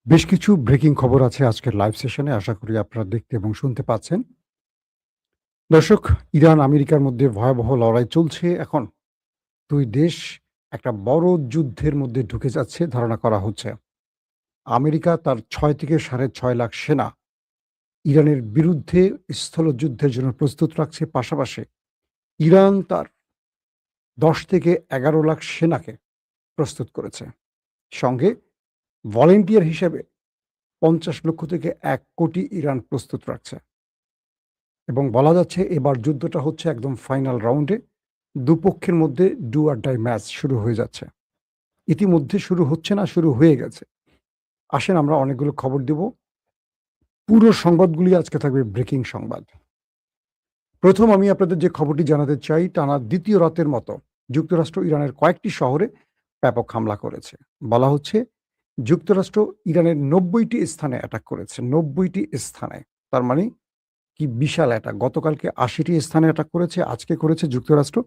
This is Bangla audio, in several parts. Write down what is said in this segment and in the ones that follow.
বেশ কিছু ব্রেকিং খবর আছে আজকের লাইভ সেশনে। আশা করি আপনারা দেখতে এবং শুনতে পাচ্ছেন। দর্শক, ইরান আমেরিকার মধ্যে ভয়াবহ লড়াই চলছে এখন। ২ দেশ একটা বড় যুদ্ধের মধ্যে ঢুকে যাচ্ছে ধারণা করা হচ্ছে। আমেরিকা তার ৬ থেকে ৬.৫ লাখ সেনা ইরানের বিরুদ্ধে স্থলযুদ্ধের জন্য প্রস্তুত রাখছে। পাশাপাশি ইরান তার ১০ থেকে ১১ লাখ সেনাকে প্রস্তুত করেছে। সঙ্গে ভলান্টিয়ার হিসেবে ৫০ লক্ষ থেকে ১ কোটি ইরান প্রস্তুত রাখছে। এবং বলা যাচ্ছে এবার যুদ্ধটা হচ্ছে একদম ফাইনাল রাউন্ডে। দুপক্ষের মধ্যে ডু অর ডাই ম্যাচ শুরু হয়ে যাচ্ছে। ইতিমধ্যে শুরু হচ্ছে না, শুরু হয়ে গেছে। আসেন আমরা অনেকগুলো খবর দিব। পুরো সংবাদগুলি আজকে থাকবে ব্রেকিং সংবাদ। প্রথম আমি আপনাদের যে খবরটি জানাতে চাই, টানা দ্বিতীয় রাতের মতো যুক্তরাষ্ট্র ইরানের কয়েকটি শহরে ব্যাপক হামলা করেছে। বলা হচ্ছে যুক্তরাষ্ট্র ইরানের ৯০টি স্থানে অ্যাটাক করেছে। ৯০টি স্থানে। তার মানে কি বিশাল অ্যাটাক। গতকালকে ৮০টি স্থানে অ্যাটাক করেছে, আজকে করেছে যুক্তরাষ্ট্র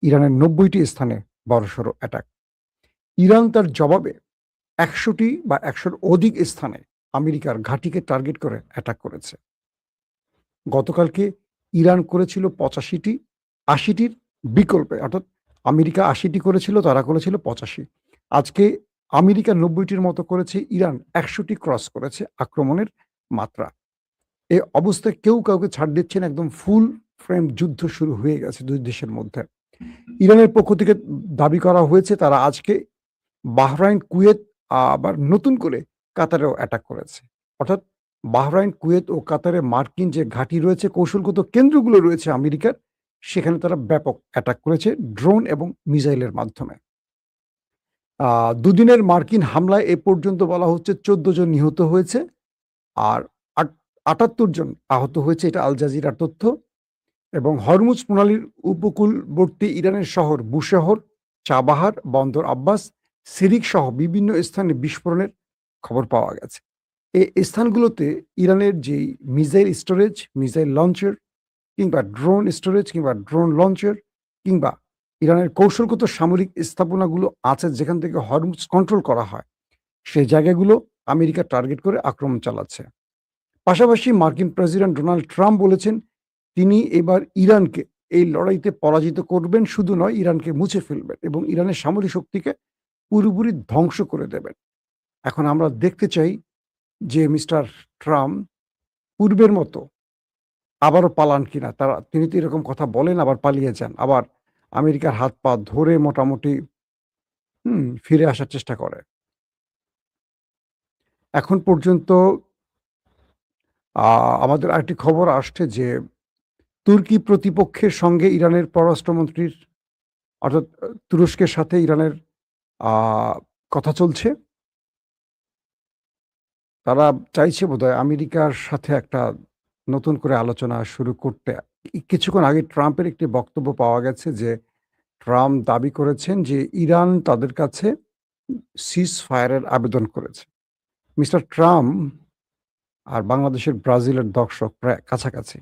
ইরানের ৯০টি স্থানে বড়সড় অ্যাটাক। ইরান তার জবাবে ১০০টি বা ১০০-র অধিক স্থানে আমেরিকার ঘাঁটিকে টার্গেট করে অ্যাটাক করেছে। গতকালকে ইরান করেছিল ৮৫টি, ৮০টির বিকল্পে, অর্থাৎ আমেরিকা ৮০টি করেছিল, তারা করেছিল ৮৫। আজকে আমেরিকা ৯০টির মতো করেছে, ইরান ১০০টি ক্রস করেছে আক্রমণের মাত্রা। এ অবস্থায় কেউ কাউকে ছাড় দিচ্ছে না, একদম ফুল ফ্রেম যুদ্ধ শুরু হয়ে গেছে ২ দেশের মধ্যে। ইরানের পক্ষ থেকে দাবি করা হয়েছে তারা আজকে বাহরাইন, কুয়েত আবার নতুন করে কাতারেও অ্যাটাক করেছে। অর্থাৎ বাহরাইন, কুয়েত ও কাতারে মার্কিন যে ঘাঁটি রয়েছে, কৌশলগত কেন্দ্রগুলো রয়েছে আমেরিকার, সেখানে তারা ব্যাপক অ্যাটাক করেছে ড্রোন এবং মিসাইলের মাধ্যমে। ২ দিনের মার্কিন হামলায় এ পর্যন্ত বলা হচ্ছে ১৪ জন নিহত হয়েছে আর ৭৮ জন আহত হয়েছে, এটা আল জাজিরার তথ্য। এবং হরমুজ প্রণালীর উপকূলবর্তী ইরানের শহর বুশেহর, চাবাহার, বন্দর আব্বাস, সিরিক সহ বিভিন্ন স্থানে বিস্ফোরণের খবর পাওয়া গেছে। এই স্থানগুলোতে ইরানের যেই মিসাইল স্টোরেজ, মিসাইল লঞ্চার কিংবা ড্রোন স্টোরেজ কিংবা ড্রোন লঞ্চার কিংবা ইরানের কৌশলগত সামরিক স্থাপনাগুলো আছে যেখান থেকে হরমুজ কন্ট্রোল করা হয়, সেই জায়গাগুলো আমেরিকা টার্গেট করে আক্রমণ চালাচ্ছে। পাশাপাশি মার্কিন প্রেসিডেন্ট ডোনাল্ড ট্রাম্প বলেছেন তিনি এবার ইরানকে এই লড়াইতে পরাজিত করবেন, শুধু নয় ইরানকে মুছে ফেলবেন এবং ইরানের সামরিক শক্তিকে পুরোপুরি ধ্বংস করে দেবেন। এখন আমরা দেখতে চাই যে মিস্টার ট্রাম্প পূর্বের মতো আবারও পালান কিনা। তিনি তো এরকম কথা বলেন আবার পালিয়ে যান। আবার আমেরিকার হাত পা ধরে মোটামুটি ফিরে আসার চেষ্টা করে। এখন পর্যন্ত আমাদের আরেকটি খবর আসছে যে তুর্কি প্রতিপক্ষের সঙ্গে ইরানের পররাষ্ট্রমন্ত্রীর, অর্থাৎ তুরস্কের সাথে ইরানের আ কথা চলছে। তারা চাইছে বোধহয় আমেরিকার সাথে একটা নতুন করে আলোচনা শুরু করতে। কিছুক্ষণ আগে ট্রাম্পের একটি বক্তব্য পাওয়া গেছে যে ট্রাম্প দাবি করেছেন যে ইরান তাদের কাছে সিজ ফায়ারের আবেদন করেছে। মিস্টার ট্রাম্প আর বাংলাদেশের ব্রাজিলের দর্শক প্রায় কাছাকাছি।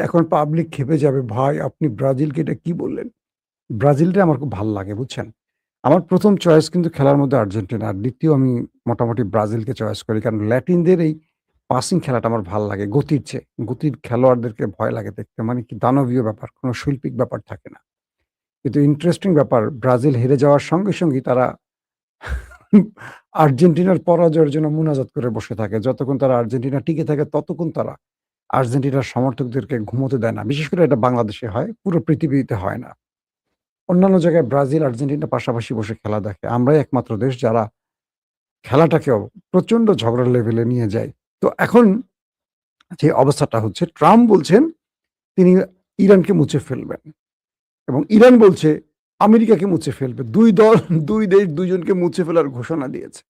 এখন পাবলিক ক্ষেপে যাবে, ভাই আপনি ব্রাজিলকে এটা কি বললেন? ব্রাজিলটা আমার খুব ভাল লাগে, বুঝছেন? আমার ১ম চয়েস কিন্তু খেলার মধ্যে আর্জেন্টিনা। আর ২য় আমি মোটামুটি ব্রাজিলকে চয়েস করি। কারণ ল্যাটিনদের এই পাসিং খেলাটা আমার ভাল লাগে গতির চেয়ে। গতির খেলোয়াড়দেরকে ভয় লাগে দেখতে। মানে কি দানবীয় ব্যাপার, কোন শৈল্পিক ব্যাপার থাকে না। কিন্তু ইন্টারেস্টিং ব্যাপার, ব্রাজিল হেরে যাওয়ার সঙ্গে, সঙ্গেই তারা আর্জেন্টিনার পরাজয়ের জন্য মুনাজাত করে বসে থাকে। যতক্ষণ তারা আর্জেন্টিনা টিকে থাকে ততক্ষণ তারা আর্জেন্টিনার সমর্থকদেরকে ঘুমোতে দেয় না। বিশেষ করে এটা বাংলাদেশে হয়, পুরো পৃথিবীতে হয় না। অন্যান্য জায়গায় ব্রাজিল, আর্জেন্টিনা পাশাপাশি বসে খেলা দেখে। আমরাই একমাত্র দেশ যারা খেলাটাকেও প্রচন্ড ঝগড়ার লেভেলে নিয়ে যায়। তো এখন যে অবস্থাটা হচ্ছে, ট্রাম্প বলছেন তিনি ইরানকে মুছে ফেলবেন এবং ইরান বলছে আমেরিকাকে মুছে ফেলবে। ২ দল, ২ দেশ ২ জনকে মুছে ফেলার ঘোষণা দিয়েছে।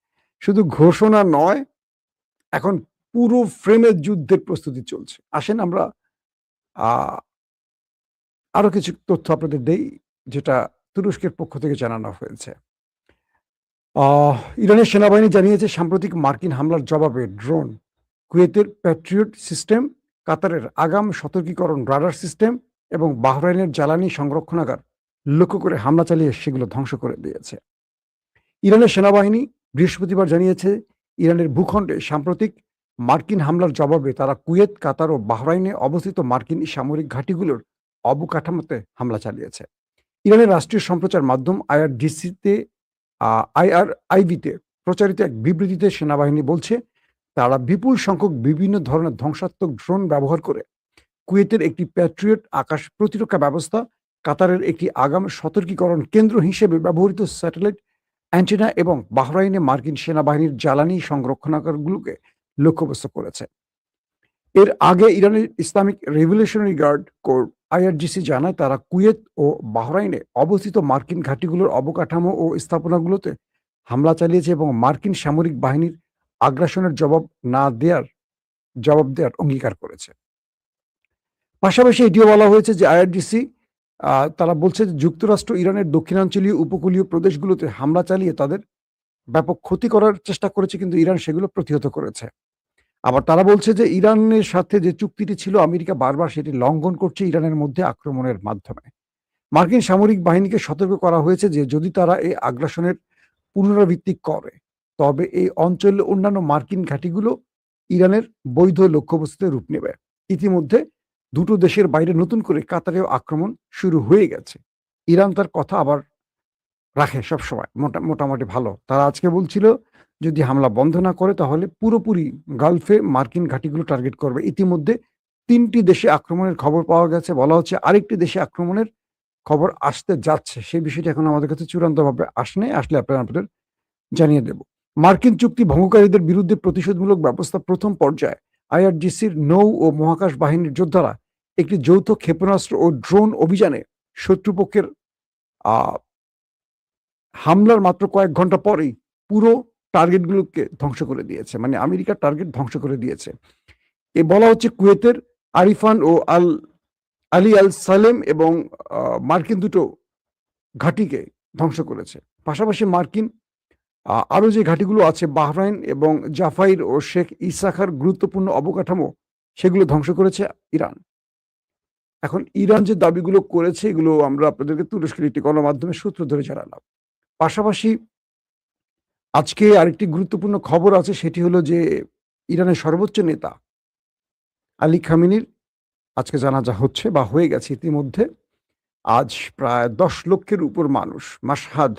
শুধু ঘোষণা নয়, এখন পুরো ফ্রেমের যুদ্ধের প্রস্তুতি চলছে। আসেন আমরা আ আরো কিছু তথ্য আপনাদের দেই, যেটা তুরস্কের পক্ষ থেকে জানানো হয়েছে। ইরানের সেনাবাহিনী জানিয়েছে সাম্প্রতিক মার্কিন হামলার জবাবে ড্রোন, কুয়েতের প্যাট্রিয়ট সিস্টেম, কাতারের আগাম সতর্কীকরণ রাডার সিস্টেম এবং বাহরাইনের জ্বালানি সংরক্ষণাগার লক্ষ্য করে হামলা চালিয়ে সেগুলো ধ্বংস করে দিয়েছে। ইরানের সেনাবাহিনী বৃহস্পতিবার জানিয়েছে ইরানের ভূখণ্ডে সাম্প্রতিক মার্কিন হামলার জবাবে তারা কুয়েত, কাতার ও বাহরাইনে অবস্থিত মার্কিন সামরিক ঘাঁটিগুলোর অবকাঠামোতে হামলা চালিয়েছে। ইরানের রাষ্ট্রীয় সম্প্রচার মাধ্যম আইআরআইভিতে প্রচারিত এক বিবৃতিতে সেনাবাহিনী বলছে তারা বিপুল সংখ্যক বিভিন্ন ধরনের ধ্বংসাত্মক ড্রোন ব্যবহার করে কুয়েতের একটি প্যাট্রিয়ট আকাশ প্রতিরক্ষা ব্যবস্থা, কাতারের একটি আগাম সতর্কীকরণ কেন্দ্র হিসেবে ব্যবহৃত স্যাটেলাইট অ্যান্টেনা এবং বাহরাইনে মার্কিন সেনাবাহিনীর জ্বালানি সংরক্ষণাগারগুলোকে লক্ষ্যবস্তু করেছে। এর আগে ইরানের Islamic revolutionary guard corps IRGC জানায় তারা কুয়েত ও বাহরাইনে অবস্থিত মার্কিন ঘাঁটিগুলোর অবকাঠামো ও স্থাপনাগুলোতে হামলা চালিয়েছে এবং মার্কিন সামরিক বাহিনীর আগ্রাসনের জবাব দেওয়ার অঙ্গীকার করেছে। পাশাপাশি এটিও বলা হয়েছে যে আইআরজিসি তারা বলছে যে যুক্তরাষ্ট্র ইরানের দক্ষিণাঞ্চলীয় উপকূলীয় প্রদেশগুলোতে হামলা চালিয়ে তাদের ব্যাপক ক্ষতি করার চেষ্টা করেছে, কিন্তু ইরান সেগুলো প্রতিহত করেছে। আবার তারা বলছে যে ইরানের সাথে যে চুক্তিটি ছিল আমেরিকা বারবার সেটি লঙ্ঘন করছে ইরানের মধ্যে আক্রমণের মাধ্যমে। মার্কিন সামরিক বাহিনীকে সতর্ক করা হয়েছে যে যদি তারা এই আগ্রাসনের পুনরাবৃত্তি করে তবে এই অঞ্চলের অন্যান্য মার্কিন ঘাঁটিগুলো ইরানের বৈধ লক্ষ্যবস্তুতে রূপ নেবে। ইতিমধ্যে দুটো দেশের বাইরে নতুন করে কাতারেও আক্রমণ শুরু হয়ে গেছে। ইরান তার কথা আবার রাখে সবসময়, মোটামুটি ভালো। তারা আজকে বলছিল যদি হামলা বন্ধ না করে তাহলে পুরোপুরি গালফে মার্কিন ঘাঁটিগুলো টার্গেট করবে। ইতিমধ্যে ৩টি দেশে আক্রমণের খবর পাওয়া গেছে, বলা হচ্ছে আরেকটি দেশে আক্রমণের খবর আসতে যাচ্ছে। সেই বিষয়টি এখন আমাদের কাছে চূড়ান্তভাবে আসলে আপনাদের জানিয়ে দেব। মার্কিন চুক্তি ভঙ্গকারীদের বিরুদ্ধে প্রতিশোধমূলক ব্যবস্থা প্রথম পর্যায়ে আইআরজিসির নৌ ও মহাকাশ বাহিনীর যোদ্ধারা একটি যৌথ ক্ষেপণাস্ত্র ও ড্রোন অভিযানে শত্রুপক্ষের হামলার মাত্র কয়েক ঘন্টা পরেই পুরো টার্গেটগুলোকে ধ্বংস করে দিয়েছে, মানে আমেরিকার টার্গেট ধ্বংস করে দিয়েছে। এ বলা হচ্ছে কুয়েতের আরিফান ও আলী আল সালেম এবং মার্কিন দুটো ঘাঁটিকে ধ্বংস করেছে। পাশাপাশি মার্কিন আরও যে ঘাঁটিগুলো আছে বাহরাইন এবং জাফাইর ও শেখ ইসাখার গুরুত্বপূর্ণ অবকাঠামো সেগুলো ধ্বংস করেছে ইরান। এখন ইরান যে দাবিগুলো করেছে এগুলো আমরা আপনাদেরকে তুরস্কের একটি গণমাধ্যমের সূত্র ধরে জানালাম। পাশাপাশি আজকে আরেকটি গুরুত্বপূর্ণ খবর আছে, সেটি হলো যে ইরানের সর্বোচ্চ নেতা আলী খামেনির আজকে জানাজা হচ্ছে বা হয়ে গেছে ইতিমধ্যে। আজ প্রায় 10 লক্ষের উপর মানুষ মাশহাদ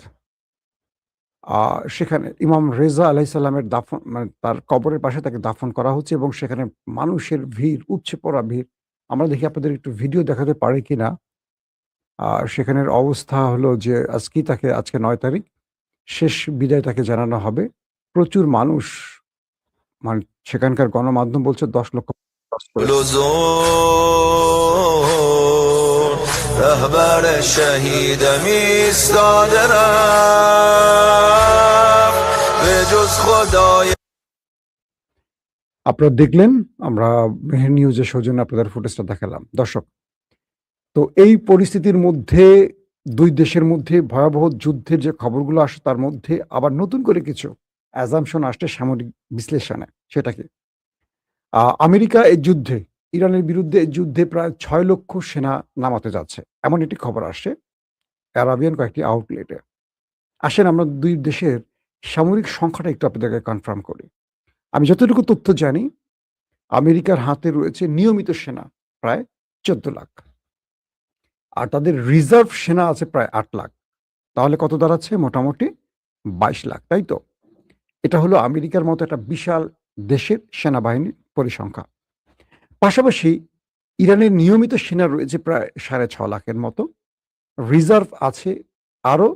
সেখানে ইমাম রেজা আলাইসাল্লামের দাফন, মানে তার কবরের পাশে তাকে দাফন করা হচ্ছে এবং সেখানে মানুষের ভিড়, উপচে পড়া ভিড়। আমরা দেখি আপনাদের একটু ভিডিও দেখাতে পারি কিনা। সেখানের অবস্থা হলো যে আজকে 9 তারিখ শেষ বিদায় তাকে জানানো হবে। প্রচুর মানুষ, মানে সেখানকার গণমাধ্যম বলছে 10 লক্ষ رهبر شهید میستادرم به جز خدای। আপনারা দেখলেন, আমরা মেহের নিউজের সৌজন্যে আপনাদের ফুটেজটা দেখালাম। দর্শক, তো এই পরিস্থিতির মধ্যে দুই দেশের মধ্যে ভয়াবহ যুদ্ধের যে খবরগুলো আসে তার মধ্যে আবার নতুন করে কিছু অ্যাজাম্পশন আসছে সামরিক বিশ্লেষণে। সেটা কি? আমেরিকা এই যুদ্ধে, ইরানের বিরুদ্ধে এই যুদ্ধে প্রায় 6 লক্ষ সেনা নামাতে যাচ্ছে, এমন একটি খবর আসছে আরাবিয়ান কয়েকটি আউটলেটে। আসেন আমরা দুই দেশের সামরিক সংখ্যাটা একটু আপনাদেরকে কনফার্ম করি। আমি যতটুকু তথ্য জানি আমেরিকার হাতে রয়েছে নিয়মিত সেনা প্রায় 14 লাখ, আর তাদের রিজার্ভ সেনা আছে প্রায় 8 লাখ। তাহলে কত দাঁড়াচ্ছে? মোটামুটি 22 লাখ, তাই তো? এটা হলো আমেরিকার মতো একটা বিশাল দেশের সেনাবাহিনীর পরিসংখ্যা। পাশাপাশি ইরানের নিয়মিত সেনা রয়েছে প্রায় 6.5 লাখের মতো, রিজার্ভ আছে আরও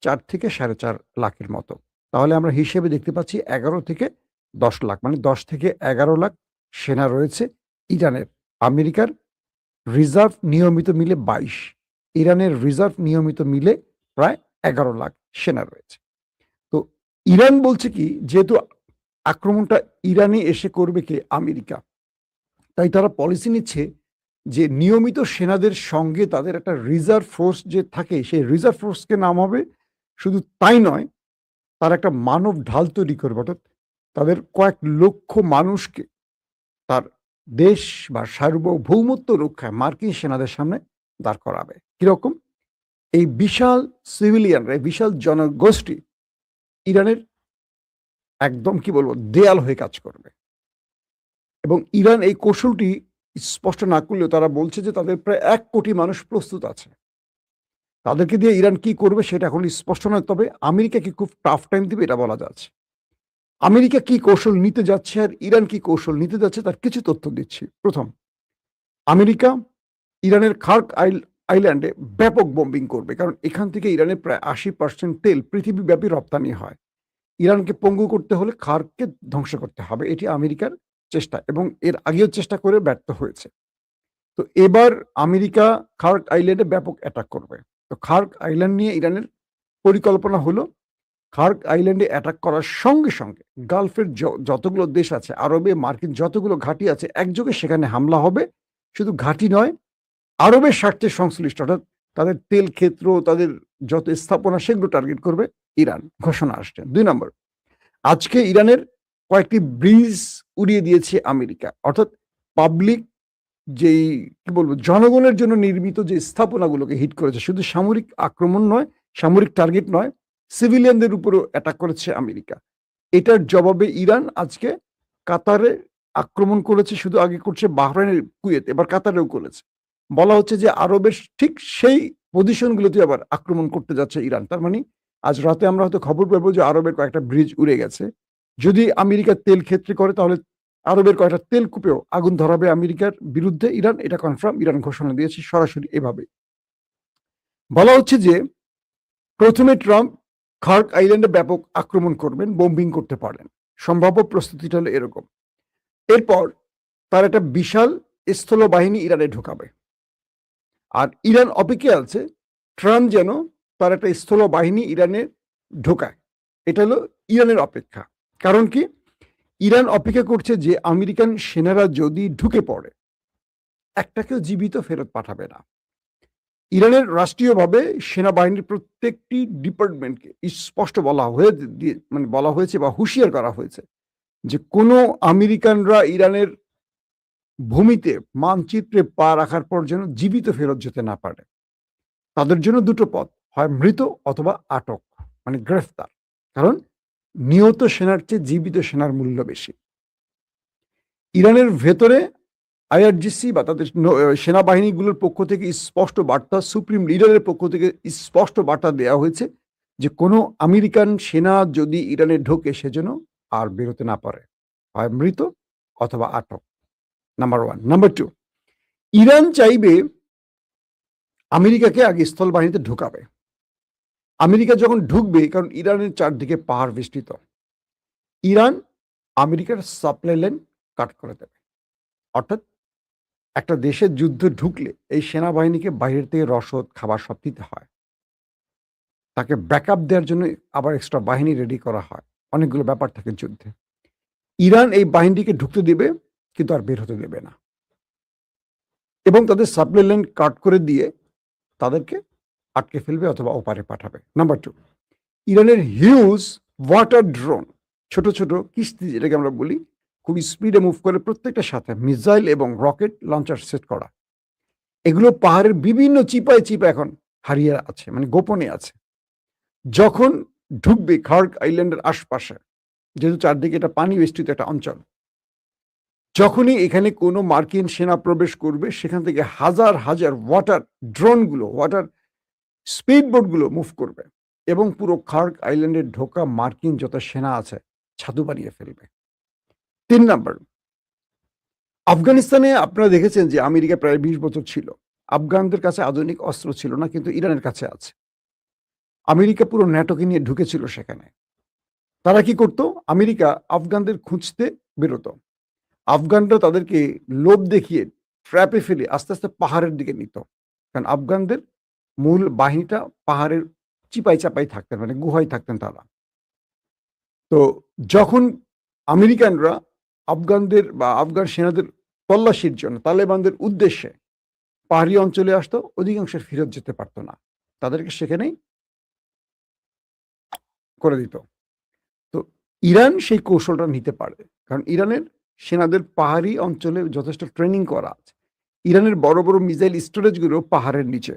4 থেকে 4.5 লাখের মতো। তাহলে আমরা হিসেবে দেখতে পাচ্ছি 11 থেকে 10 লাখ, মানে 10 থেকে 11 লাখ সেনা রয়েছে ইরানের। আমেরিকার রিজার্ভ নিয়মিত মিলে 22, ইরানের রিজার্ভ নিয়মিত মিলে প্রায় 11 লাখ সেনা রয়েছে। তো ইরান বলছে কি, যেহেতু আক্রমণটা ইরানে এসে করবে কে? আমেরিকা। তাই তারা পলিসি নিচ্ছে যে নিয়মিত সেনাদের সঙ্গে তাদের একটা রিজার্ভ ফোর্স যে থাকে সেই রিজার্ভ ফোর্সকে নামাবে। শুধু তাই নয়, তার একটা মানব ঢাল তৈরি করবে, অর্থাৎ তাদের কয়েক লক্ষ মানুষকে তার দেশ বা সার্বভৌমত্ব রক্ষায় মার্কিন সেনাদের সামনে দাঁড় করাবে। কিরকম? এই বিশাল সিভিলিয়ানরা, এই বিশাল জনগোষ্ঠী ইরানের একদম কি বলবো দেয়াল হয়ে কাজ করবে। এবং ইরান এই কৌশলটি স্পষ্ট না করলেও তারা বলছে যে তাদের প্রায় ১ কোটি মানুষ প্রস্তুত আছে। তাদেরকে দিয়ে ইরান কি করবে সেটা এখন স্পষ্ট নয়। তবে আমেরিকা কি খুব টাফ টাইম দিবে এটা বলা যাচ্ছে। আমেরিকা কি কৌশল নিতে যাচ্ছে আর ইরান কি কৌশল নিতে যাচ্ছে তার কিছু তথ্য দিচ্ছি। ১ম, আমেরিকা ইরানের খার্ক আইল্যান্ডে ব্যাপক বোম্বিং করবে। কারণ এখান থেকে ইরানের প্রায় ৮০% তেল পৃথিবীব্যাপী রপ্তানি হয়। ইরানকে পঙ্গু করতে হলে খার্ককে ধ্বংস করতে হবে। এটি আমেরিকার চেষ্টা এবং এর আগেও চেষ্টা করে ব্যর্থ হয়েছে। তো এবার আমেরিকা খার্ক আইল্যান্ডে ব্যাপক অ্যাটাক করবে। তো খার্ক আইল্যান্ড নিয়ে ইরানের পরিকল্পনা হলো খার্ক আইল্যান্ডে অ্যাটাক করার সঙ্গে, সঙ্গে গালফের যতগুলো দেশ আছে, আরবে মার্কিন যতগুলো ঘাঁটি আছে একযোগে সেখানে হামলা হবে। শুধু ঘাঁটি নয়, আরবের স্বার্থে সংশ্লিষ্ট অর্থাৎ তাদের তেল ক্ষেত্র, তাদের যত স্থাপনা সেগুলো টার্গেট করবে ইরান। ঘোষণা আসছে। ২ নম্বর, আজকে ইরানের কয়েকটি ব্রিজ উড়িয়ে দিয়েছে আমেরিকা। অর্থাৎ পাবলিক যেই কি বলবো জনগণের জন্য নির্মিত যে স্থাপনাগুলোকে হিট করেছে। শুধু সামরিক আক্রমণ নয়, সামরিক টার্গেট নয়, সিভিলিয়ানদের উপরেও অ্যাটাক করেছে আমেরিকা। এটার জবাবে ইরান আজকে কাতারে আক্রমণ করেছে, শুধু আগে করছে বাহরাইনের কুয়েত, এবার কাতারেও করেছে। বলা হচ্ছে যে আরবের ঠিক সেই পজিশনগুলোতে আবার আক্রমণ করতে যাচ্ছে ইরান। তার মানে আজ রাতে আমরা হয়তো খবর পাবো যে আরবের কয়েকটা ব্রিজ উড়ে গেছে। যদি আমেরিকা তেল ক্ষেত্রে করে তাহলে আরবের কয়েকটা তেলকূপেও আগুন ধরাবে আমেরিকার বিরুদ্ধে ইরান। এটা কনফার্ম, ইরান ঘোষণা দিয়েছে সরাসরি এভাবে। বলা হচ্ছে যে প্রথমে ট্রাম্প খার্ক আইল্যান্ডে ব্যাপক আক্রমণ করবেন, বোম্বিং করতে পারেন। সম্ভাব্য প্রস্তুতিটা হলো এরকম। এরপর তার একটা বিশাল স্থলবাহিনী ইরানে ঢোকাবে। আর ইরান অপেক্ষায় আছে ট্রাম্প যেন তার একটা স্থলবাহিনী ইরানে ঢোকায়। এটা হলো ইরানের অপেক্ষা। কারণ কি? ইরান অপেক্ষা করছে যে আমেরিকান সেনারা যদি ঢুকে পড়ে, একটাকেও জীবিত ফেরত পাঠাবে না। ইরানের রাষ্ট্রীয়ভাবে সেনাবাহিনীর প্রত্যেকটি ডিপার্টমেন্টকে স্পষ্ট বলা হয়েছে বা হুঁশিয়ার করা হয়েছে যে কোনো আমেরিকানরা ইরানের ভূমিতে মানচিত্রে পা রাখার পর যেন জীবিত ফেরত যেতে না পারে। তাদের জন্য ২ টো পথ, হয় মৃত অথবা আটক, মানে গ্রেফতার। কারণ নিহত সেনার চেয়ে জীবিত সেনার মূল্য বেশি। ইরানের ভেতরে আইআরজিসি বা তাদের সেনাবাহিনীগুলোর পক্ষ থেকে স্পষ্ট বার্তা, সুপ্রিম লিডারের পক্ষ থেকে স্পষ্ট বার্তা দেওয়া হয়েছে যে কোনো আমেরিকান সেনা যদি ইরানে ঢোকে সে যেন আর বেরোতে না পারে, হয় মৃত অথবা আটক। নাম্বার 1। নাম্বার 2, ইরান চাইবে আমেরিকাকে আগে স্থলবাহিনীতে ঢুকাবে। আমেরিকা যখন ঢুকবে, কারণ ইরানের চারদিকে পাহাড় বেষ্টিত, ইরান আমেরিকার সাপ্লাই লাইন কাট করে দেবে। অর্থাৎ একটা দেশের যুদ্ধে ঢুকলে এই সেনাবাহিনীকে বাইরের থেকে রসদ, খাবার সব দিতে হয়। তাকে ব্যাকআপ দেওয়ার জন্য আবার এক্সট্রা বাহিনী রেডি করা হয়। অনেকগুলো ব্যাপার থাকে যুদ্ধে। ইরান এই বাহিনীকে ঢুকতে দেবে কিন্তু আর বের হতে দেবে না। এবং তাদের সাপ্লাই লাইন কাট করে দিয়ে তাদেরকে আটকে ফেলবে অথবা ওপারে পাঠাবে। নাম্বার 2, ইরানের হিউজ ওয়াটার ড্রোন, ছোট ছোট কিস্তি যেটাকে আমরা বলি, খুব স্পিডে মুভ করে, প্রত্যেকটার সাথে মিসাইল এবং রকেট লঞ্চার সেট করা। এগুলো পাহাড়ের বিভিন্ন চিপায় এখন হারিয়ে আছে, মানে গোপনে আছে। যখন ঢুকবে খার্ক আইল্যান্ডের আশপাশে, যেহেতু চারদিকে এটা পানি বেষ্টিত একটা অঞ্চল, যখনই এখানে কোনো মার্কিন সেনা প্রবেশ করবে সেখান থেকে হাজার হাজার ওয়াটার ড্রোনগুলো, ওয়াটার স্পিড বোটগুলো মুভ করবে এবং পুরো খার্ক আইল্যান্ডে ঢোকা মার্কিন যত সেনা আছে ছাদু বানিয়ে ফেলবে। ৩ নাম্বার, আফগানিস্তানে আপনারা দেখেছেন যে আমেরিকা প্রায় ২০ বছর ছিল। আফগানদের কাছে আধুনিক অস্ত্র ছিল না, কিন্তু ইরানের কাছে আছে। আমেরিকা পুরো ন্যাটোকে নিয়ে ঢুকেছিল সেখানে। তারা কি করতো? আমেরিকা আফগানদের খুঁজতে বেরোতো। আফগানরা তাদেরকে লোভ দেখিয়ে ট্র্যাপে ফেলে আস্তে আস্তে পাহাড়ের দিকে নিত। কারণ আফগানদের মূল বাহিনীটা পাহাড়ের চিপায় চাপাই থাকতেন, মানে গুহায় থাকতেন তারা। তো যখন আমেরিকানরা আফগানদের বা আফগান সেনাদের তল্লাশির জন্য তালেবানদের উদ্দেশ্যে পাহাড়ি অঞ্চলে আসতো, অধিকাংশ ফেরত যেতে পারতো না, তাদেরকে সেখানেই করে দিত। তো ইরান সেই কৌশলটা নিতে পারে, কারণ ইরানের সেনাদের পাহাড়ি অঞ্চলে যথেষ্ট ট্রেনিং করা আছে। ইরানের বড় বড় মিসাইল স্টোরেজগুলো পাহাড়ের নিচে,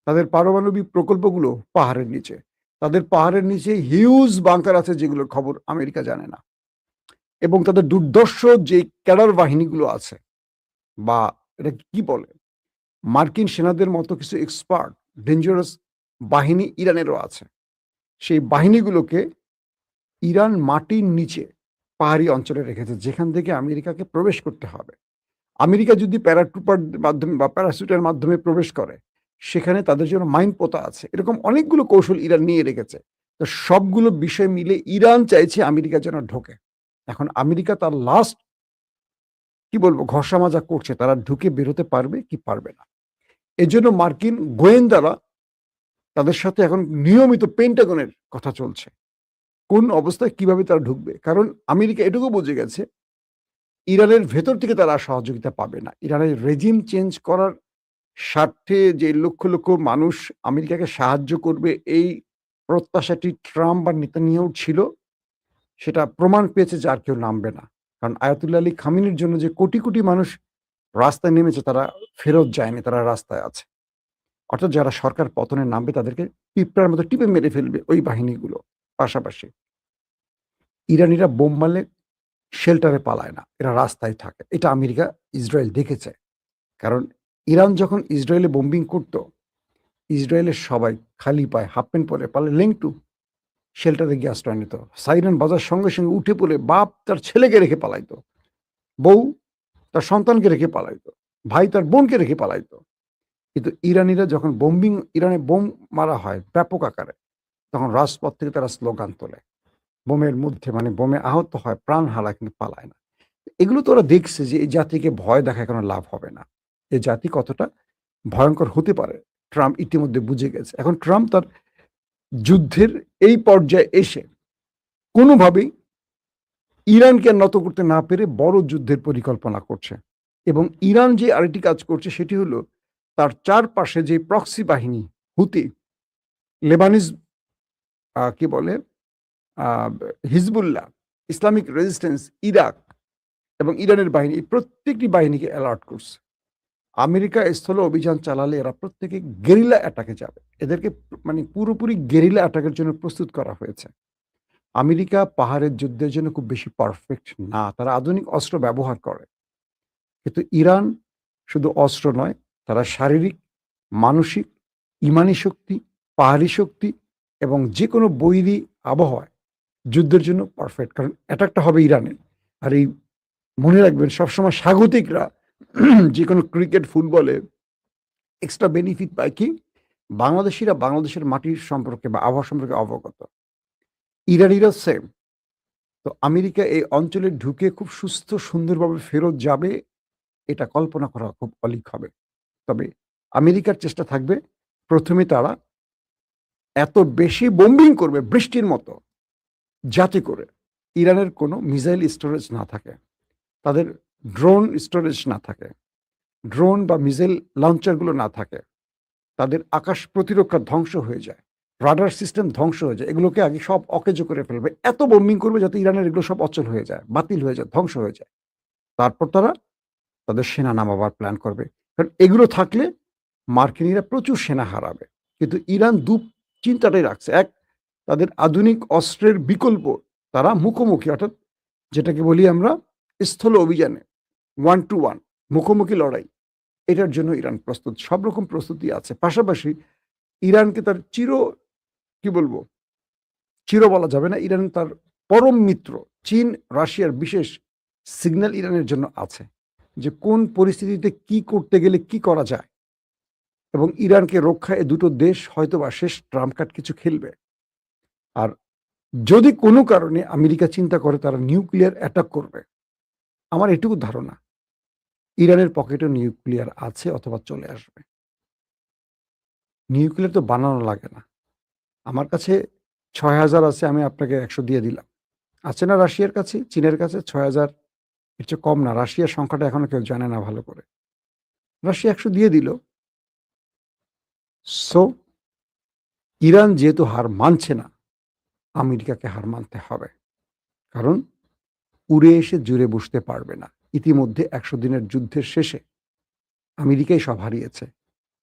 তাদের পারমাণবিক প্রকল্পগুলো পাহাড়ের নিচে। তাদের পাহাড়ের নিচে হিউজ বাংকার আছে যেগুলোর খবর আমেরিকা জানে না, এবং তাদের দুর্ধর্ষ যে ক্যাডার বাহিনীগুলো আছে, বা এটা কি বলে, মার্কিন সেনাদের মতো কিছু এক্সপার্ট ডেঞ্জারাস বাহিনী ইরানেরও আছে। সেই বাহিনীগুলোকে ইরান মাটির নিচে পাহাড়ি অঞ্চলে রেখেছে, যেখান থেকে আমেরিকাকে প্রবেশ করতে হবে। আমেরিকা যদি প্যারাট্রুপার মাধ্যমে বা প্যারাসুটের মাধ্যমে প্রবেশ করে, সেখানে তাদের জন্য মাইন পোতা আছে। এরকম অনেকগুলো কৌশল ইরান নিয়ে রেখেছে। তো সবগুলো বিষয় মিলে ইরান চাইছে আমেরিকা যেন ঢোকে। এখন আমেরিকা তার লাস্ট কি বলবো ঘষা মাজা করছে, তারা ঢুকে বেরোতে পারবে কি পারবে না। এজন্য মার্কিন গোয়েন্দারা তাদের সাথে এখন নিয়মিত পেন্টাগনের কথা চলছে, কোন অবস্থায় কিভাবে তারা ঢুকবে। কারণ আমেরিকা এটুকু বুঝে গেছে ইরানের ভেতর থেকে তারা সহযোগিতা পাবে না। ইরানের রেজিম চেঞ্জ করার স্বার্থে যে লক্ষ লক্ষ মানুষ আমেরিকাকে সাহায্য করবে, এই প্রত্যাশাটি ট্রাম্প বা নেতানিয়াহুর ছিল, সেটা প্রমাণ পেয়েছে যে আর কেউ নামবে না। কারণ আয়াতুল্লাহ আলী খামিনির জন্য যে কোটি কোটি মানুষ রাস্তায় নেমেছে, তারা ফেরত যায়নি, তারা রাস্তায় আছে। অর্থাৎ যারা সরকার পতনে নামবে তাদেরকে পিঁপড়ার মতো টিপে মেরে ফেলবে ওই বাহিনীগুলো। পাশাপাশি ইরানিরা বোম মারলে শেল্টারে পালায় না, এরা রাস্তায় থাকে। এটা আমেরিকা ইসরায়েল দেখেছে। কারণ ইরান যখন ইসরায়েলে বোম্বিং করত, ইসরায়েলের সবাই খালি পায়ে হাফ প্যান্ট পরে পালে লেংটু শেল্টারে গিয়ে আশ্রয় নিত। সাইরেন বাজার সঙ্গে সঙ্গে উঠে পড়ে বাপ তার ছেলেকে রেখে পালাইতো, বউ তার সন্তানকে রেখে পালাইতো, ভাই তার বোনকে রেখে পালাইতো। কিন্তু ইরানিরা যখন ইরানে বোম মারা হয় ব্যাপক আকারে, তখন রাজপথ থেকে তারা স্লোগান তোলে, বোমের মধ্যে মানে বোমে আহত হয়, প্রাণ হারায়, কিন্তু পালায় না। এগুলো তো ওরা দেখছে যে এই জাতিকে ভয় দেখায় কোনো লাভ হবে না, এই জাতি কতটা ভয়ঙ্কর হতে পারে ট্রাম্প ইতিমধ্যে বুঝে গেছে। এখন ট্রাম্প তার যুদ্ধের এই পর্যায়ে এসে কোনোভাবেই ইরানকে নত করতে না পেরে বড় যুদ্ধের পরিকল্পনা করছে। এবং ইরান যে আরেকটি কাজ করছে সেটি হলো তার চারপাশে যে প্রক্সি বাহিনী হুতি, লেবানিজ কি বলে হিজবুল্লাহ, ইসলামিক রেজিস্ট্যান্স, ইরাক এবং ইরানের বাহিনী, এই প্রত্যেকটি বাহিনীকে অ্যালার্ট করছে। আমেরিকা স্থলে অভিযান চালালে এরা প্রত্যেকে গেরিলা অ্যাটাকে যাবে। এদেরকে মানে পুরোপুরি গেরিলা অ্যাটাকের জন্য প্রস্তুত করা হয়েছে। আমেরিকা পাহাড়ের যুদ্ধের জন্য খুব বেশি পারফেক্ট না, তারা আধুনিক অস্ত্র ব্যবহার করে। কিন্তু ইরান শুধু অস্ত্র নয়, তারা শারীরিক, মানসিক, ইমানি শক্তি, পাহাড়ি শক্তি এবং যে কোনো বৈরী আবহাওয়ায় যুদ্ধের জন্য পারফেক্ট। কারণ অ্যাটাকটা হবে ইরানে। আর এই মনে রাখবেন সবসময় স্বাগতিকরা যে কোনো ক্রিকেট, ফুটবলে এক্সট্রা বেনিফিট পায় কি, বাংলাদেশিরা বাংলাদেশের মাটির সম্পর্কে বা আবহাওয়া সম্পর্কে অবগত, ইরানিরা সেম। তো আমেরিকা এই অঞ্চলে ঢুকে খুব সুস্থ সুন্দরভাবে ফেরত যাবে, এটা কল্পনা করা খুব অলীক হবে। তবে আমেরিকার চেষ্টা থাকবে প্রথমে তারা এত বেশি বোম্বিং করবে বৃষ্টির মতো, যাতে করে ইরানের কোনো মিসাইল স্টোরেজ না থাকে, তাদের ড্রোন স্টোরেজ না থাকে, ড্রোন বা মিসাইল লঞ্চারগুলো না থাকে, তাদের আকাশ প্রতিরক্ষা ধ্বংস হয়ে যায়, রাডার সিস্টেম ধ্বংস হয়ে যায়, এগুলোকে আগে সব অকেজো করে ফেলবে। এত বোম্বিং করবে যাতে ইরানের এগুলো সব অচল হয়ে যায়, বাতিল হয়ে যায়, ধ্বংস হয়ে যায়। তারপর তারা তাদের সেনা নামাবার প্ল্যান করবে। কারণ এগুলো থাকলে মার্কিনিরা প্রচুর সেনা হারাবে। কিন্তু ইরান চিন্তাটাই রাখছে, এক, তাদের আধুনিক অস্ত্রের বিকল্প তারা মুখোমুখি, অর্থাৎ যেটাকে বলি আমরা স্থল অভিযানে 1 to 1 মুখোমুখি লড়াই, এটার জন্য ইরান প্রস্তুত, সব রকম প্রস্তুতি আছে। পাশাপাশি ইরানকে তার কি বলবো, চির বলা যাবে না, ইরান তার পরম মিত্র চীন, রাশিয়ার বিশেষ সিগন্যাল ইরানের জন্য আছে যে কোন পরিস্থিতিতে কি করতে গেলে কি করা যায়। এবং ইরানকে রক্ষায় দুটো দেশ হয়তো বা শেষ ট্রাম্প কার্ড কিছু খেলবে। আর যদি কোনো কারণে আমেরিকা চিন্তা করে তারা নিউক্লিয়ার অ্যাটাক করবে, আমার এটুকু ধারণা ইরানের পকেটে নিউক্লিয়ার আছে অথবা চলে আসবে। নিউক্লিয়ার তো বানানো লাগে না, আমার কাছে ৬,০০০ আছে, আমি আপনাকে ১০০ দিয়ে দিলাম। আছে না রাশিয়ার কাছে, চীনের কাছে ৬,০০০, এর চেয়ে কম না। রাশিয়ার সংখ্যাটা এখনো কেউ জানে না ভালো করে। রাশিয়া ১০০ দিয়ে দিল। সো ইরান যেহেতু হার মানছে না, আমেরিকাকে হার মানতে হবে। কারণ উড়ে এসে জুড়ে বসতে পারবে না। ইতিমধ্যে ১০০ দিনের যুদ্ধের শেষে আমেরিকাই সব হারিয়েছে।